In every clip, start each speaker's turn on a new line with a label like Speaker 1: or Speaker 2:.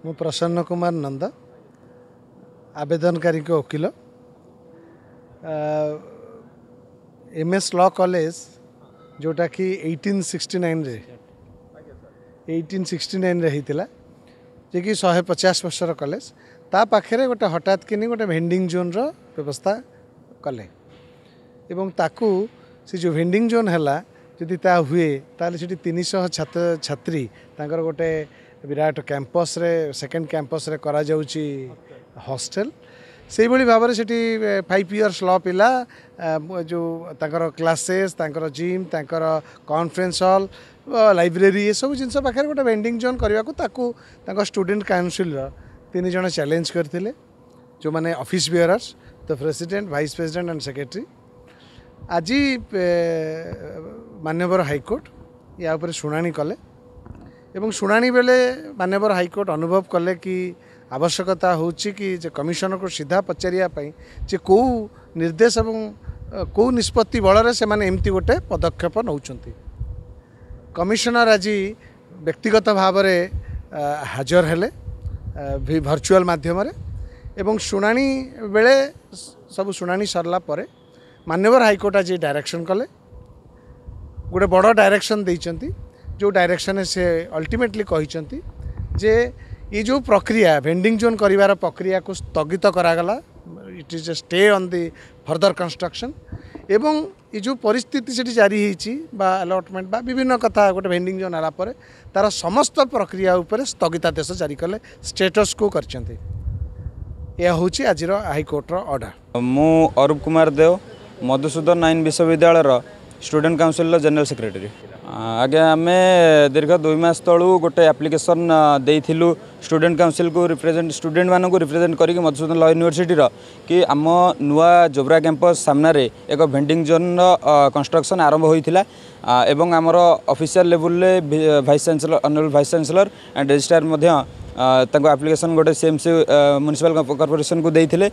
Speaker 1: मु प्रसन्न कुमार नंद आवेदनकारी को वकील एमएस लॉ कॉलेज जोटा कि 1869 रे होता जे कि 150 वर्षर कॉलेज ता पाखे गोटे हठात कि गोटे भेंडिंग जोन रो व्यवस्था कले एवं ताकू से जो भेंडिंग जोन है जदि ता हुए ताले से 300 छात्र छात्री तांकर गोटे विराट कैंपस रे सेकेंड कैंपस रे करा जाउची हॉस्टल से भाव में सेठी 5 इयर्स लॉ पिला जो तांकर क्लासेस तांकर जिम तांकर कॉन्फ्रेंस हॉल लाइब्रेरी ये सब जिनस पाखे गोटे वेंडिंग जोन करने को ताकू तांकर स्टूडेंट काउंसिल 3 जन चैलेंज करते जो माने office bearers the president vice president and secretary आज माननीय हाईकोर्ट या ऊपर शुणाणी कले एवं शुणाणी बेले माननीय हाईकोर्ट अनुभव कले कि आवश्यकता होची कि जे कमिशनर को सीधा पचारिया जे कौ निर्देश एवं कौ निष्पत्ति बल से माने एमती गोटे पदक्षेप नौचंती कमिशनर आज व्यक्तिगत भाव में हाजर हेले वर्चुअल माध्यम एवं शुणाणी बेले सब शुणाणी सरला परे माननीय हाईकोर्ट आज डायरेक्शन कले गोटे बड़ डायरेक्शन देइचंती जो डायरेक्शन से अल्टीमेटली कहिचंती जे ये जो प्रक्रिया वेंडिंग जोन करिवार प्रक्रिया को स्थगित करागला it is a stay on the further construction एवं ये जो परिस्थिति से जारी होती अलॉटमेंट बा विभिन्न कथा गोटे वेंडिंग जोन आला परे तार समस्त प्रक्रिया उपर स्थगितादेश जारी कले स्टेटस को करचंती यह होची आज हाईकोर्टर ऑर्डर।
Speaker 2: मु अरूप कुमार देव मधुसूदन नाइन विश्वविद्यालय स्टूडेंट काउंसिल जनरल सेक्रेटरी आज्ञा आम दीर्घ 2 मास तलू गोटे एप्लिकेशन देइथिलु स्टूडेंट काउंसिल को रिप्रेजेंट स्टूडेंट मान को रिप्रेजेंट करी मधुसूदन लॉ यूनिवर्सिटी कि आम नुआ जोब्रा कैंपस सामने एक भेंडिंग जोन कंस्ट्रक्शन आरंभ होइथिला एवं आमर official level vice chancellor honourable vice chancellor and registrar Madhya application गोटे सीएमसी म्युनिसिपल कॉर्पोरेशन को देइथिले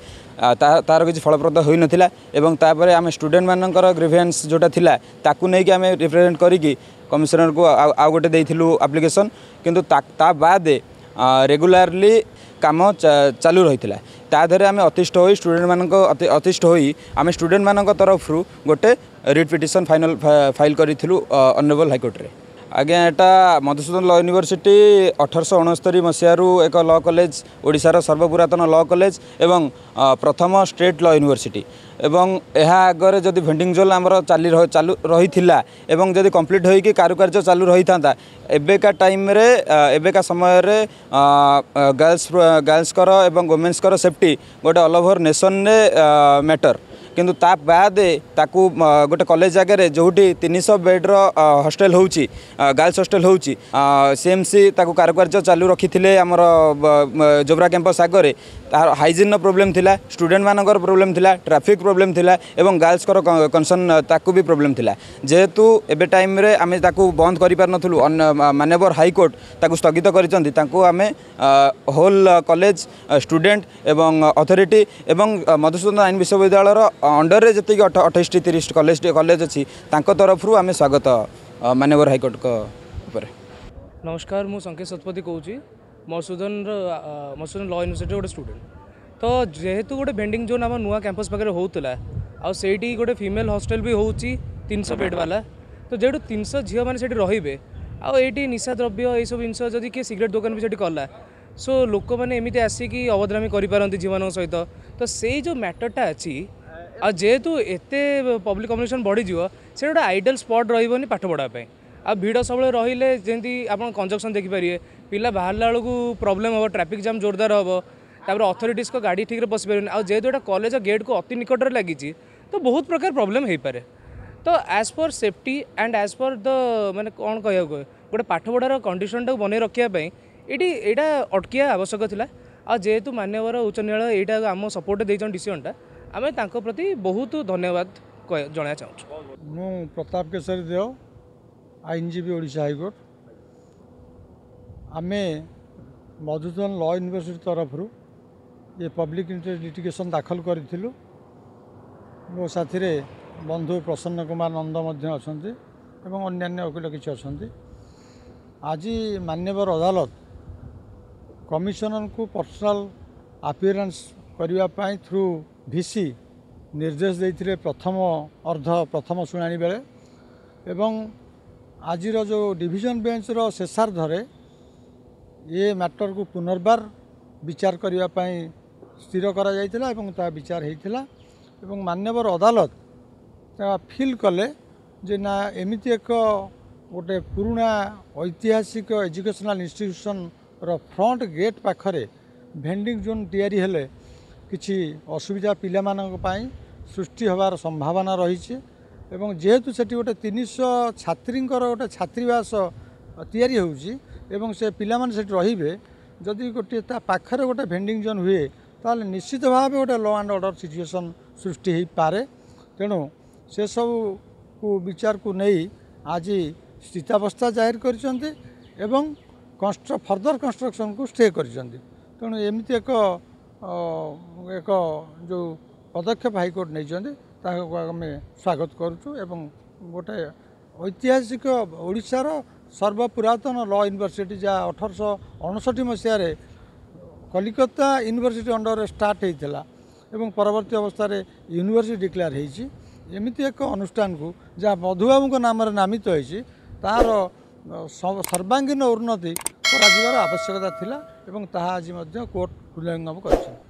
Speaker 2: तार किसी फलप्रद होई नथिला एवं तापर आम स्टूडेंट मानकर ग्रीवेंस जोटा थिला ताकू नै कि आम रिप्रेजेंट करिकी कमिशनर को आउ गोटे देइथिलु एप्लिकेशन किंतु ता बाद रेगुलारली काम चालू रही ताधरे आम अतिष्ठ हो स्टूडेंट मान अतिष्ठ हो आम स्टूडेंट मान तरफ गोटे रिट पिटिशन फाइनल फाइल करूँ ऑनरेबल हाईकोर्ट रे आज्ञा यहाँ मधुसूदन लॉ यूनिवर्सिटी 1869 मसीहारू एक लॉ कॉलेज ओडिशार सर्वपुरातन लॉ कॉलेज एवं प्रथम स्टेट लॉ यूनिवर्सिटी एवं यह आगे जदि भेंडिंग जोन आमर चालू रही एवं जदि कंप्लीट होइकी कारुकार्य चालू रही था एबेका टाइम रे एबेका समय रे गर्ल्स कर एवं वुमेन्स कर सेफ्टी गोटे ऑल ओवर नेशन रे मैटर किंतु ता बाद ताकू गोटे कॉलेज आगे जोटी 300 बेड्र हॉस्टल होची गर्ल्स हॉस्टल होची सीएमसी ताकू कारुकार्य चालू रखी आमर जोब्रा कैंपस आगे हाइजीन प्रोब्लेम थिला स्टूडेंट मानकर प्रोब्लेम थिला ट्रैफिक प्रोब्लेम थिला एवं गर्ल्स कर कंसर्न ताकू भी प्रोब्लेम थिला जेहेतु एबे टाइम रे आमे ताकू बंद करि पार नथलु माननीय हाईकोर्ट ताकू स्थगित करिसंती ताकू आमे होल कॉलेज स्टूडेंट एवं अथॉरिटी एवं मधुसूदन आईन विश्वविद्यालय अंडर रे जति 28-30 कॉलेज अच्छी तरफ आम स्वागत माननीय हाईकोर्ट को ऊपर।
Speaker 3: नमस्कार मु संकेत शतपथी कहूँ मधुसूदन लॉ यूनिवर्सिटी गोटे स्टूडेंट तो जेहेतु गोटे भेंडिंग जोन आम नुआ कैंपस पाखे होता आठी गोटे फीमेल हॉस्टल भी हो 300 बेड वाला तो जेहतु 300 झील मैंने रे आठी निशा द्रव्य ये सब जिन जदि किए सिगरेट दुकान भी कला सो लोक मैंने एमती आसिकी अभद्रामी करपारती झील मान सहित तो से जो मैटरटा अच्छी आ जेहेतु एते पब्लिक कम्युनिकेशन बढ़ीज से गोटे आइडियल स्पॉट रही पाठ पढ़ापी आ भिड़ सब रही जमी आप कंजक्शन देखिपारे पिला बाहर बेलू प्रोब्लेम हम ट्रैफिक जाम जोरदार हम तापर अथॉरिटीज को गाड़ी ठीक बस पारे आ जेहेतु एटा कॉलेज गेट को अति निकट में लगी तो बहुत प्रकार प्रोब्लेम हो पारे तो as per safety and as per the मैंने कौन कह गोटे पाठ पढ़ार कंडीशन टाक बनई रखापी ये अटकिया आवश्यक था आ जेहेतु मान्यवर उच्च न्यायालय यहाँ आम सपोर्ट देते डिसीजनटा आम प्रति बहुत धन्यवाद जनाया चाहूँ।
Speaker 4: मु प्रताप केशरी देव आईनजीबी ओडिशा हाईकोर्ट आम मधुसूदन लॉ यूनिवर्सिटी तरफ ये पब्लिक इंटरेस्ट लिटिगेशन दाखल करूँ मो साथी बंधु प्रसन्न कुमार नंद अच्छा अन्य वकील किसी अच्छा आज मान्यवर अदालत कमिशनर को पर्सनल अपीयरेंस करने थ्रू भिसी निर्देश देते प्रथम शुणाणी बेले एवं आज जो डिविजन बेंच रो शेषार्धरे ये मैटर को पुनर्बार विचार करने स्थिर करा जायतिला एवं ता विचार होता एवं मान्यवर अदालत फिल कले जे ना एमिति एक गोटे पुराना ऐतिहासिक एजुकेशनल इंस्टीट्यूशन रो फ्रंट गेट पाखरे भेंडिंग जोन तैयारी हेले किछि असुविधा पिला मानक पई सृष्टि होवार संभावना रही एवं जेहेतु सेठी गोटे 300 छात्रींकर गोटे छात्रीवास तैयारी होउची एवं से पिला मान सेठी रहिबे जदि गोटे ता पाखरे गोटे भेंडिंग जोन हुए ताले निश्चित भाव गोटे लॉ एंड ऑर्डर सिचुएशन सृष्टि हो पारे तेणु से सब को विचार को नहीं आज स्थितावस्था जाहिर करछन्ते एवं फर्दर कंस्ट्रक्शन को स्टे करछन्ते तेणु एमती एक जो पदक्षेप हाईकोर्ट नहीं आम स्वागत करुचु एवं गोटे ऐतिहासिक ओडिशार सर्वपुरातन लॉ यूनिवर्सिटी जहाँ 1859 मसीह कलिकता यूनिवर्सिटी अंडर स्टार्ट होता एवं परवर्ती अवस्था यूनिवर्सिटी डिक्लेयर होती एमती एक अनुष्ठान को जहाँ मधुबाबू नाम नामित होती तार सर्वांगीन उन्नति कर आवश्यकता थिला एवं ताहा आज कोर्ट हृदयंगम कर।